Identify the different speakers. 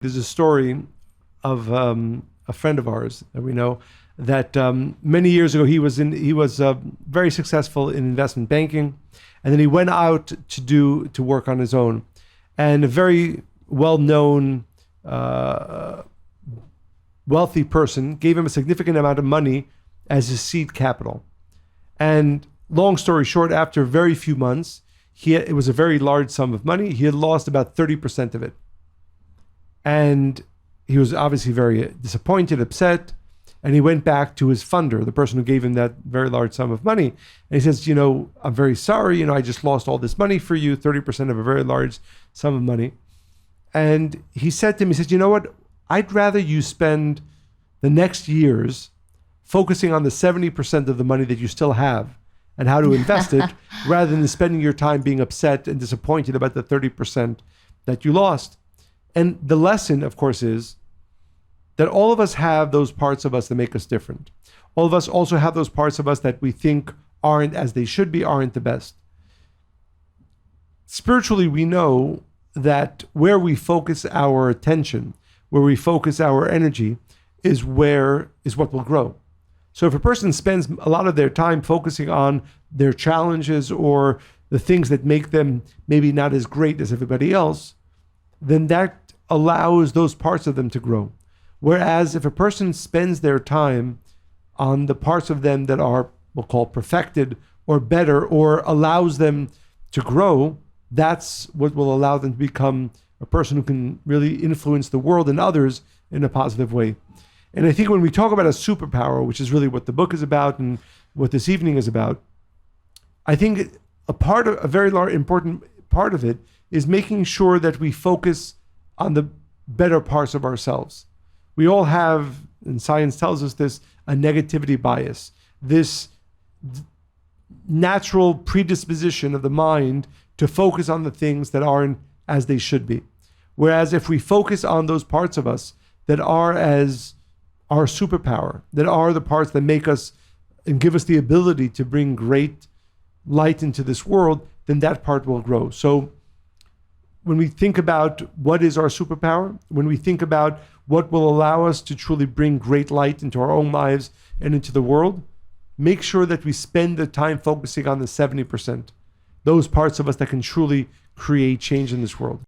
Speaker 1: There's a story of a friend of ours that we know that many years ago he was very successful in investment banking, and then he went out to work on his own, and a very well-known wealthy person gave him a significant amount of money as his seed capital. And long story short, after very few months, it was a very large sum of money. He had lost about 30% of it. And he was obviously very disappointed, upset. And he went back to his funder, the person who gave him that very large sum of money. And he says, I'm very sorry. I just lost all this money for you, 30% of a very large sum of money. And he said to him, he says, you know what? I'd rather you spend the next years focusing on the 70% of the money that you still have and how to invest it, rather than spending your time being upset and disappointed about the 30% that you lost. And the lesson, of course, is that all of us have those parts of us that make us different. All of us also have those parts of us that we think aren't as they should be, aren't the best. Spiritually, we know that where we focus our attention, where we focus our energy, is what will grow. So if a person spends a lot of their time focusing on their challenges or the things that make them maybe not as great as everybody else, then that allows those parts of them to grow. Whereas if a person spends their time on the parts of them that are, we'll call perfected or better, or allows them to grow, that's what will allow them to become a person who can really influence the world and others in a positive way. And I think when we talk about a superpower, which is really what the book is about and what this evening is about, I think a very large, important part of it is making sure that we focus on the better parts of ourselves. We all have, and science tells us this, a negativity bias, this natural predisposition of the mind to focus on the things that aren't as they should be. Whereas if we focus on those parts of us that are as our superpower, that are the parts that make us and give us the ability to bring great light into this world, then that part will grow. So when we think about what is our superpower, when we think about what will allow us to truly bring great light into our own lives and into the world, make sure that we spend the time focusing on the 70%, those parts of us that can truly create change in this world.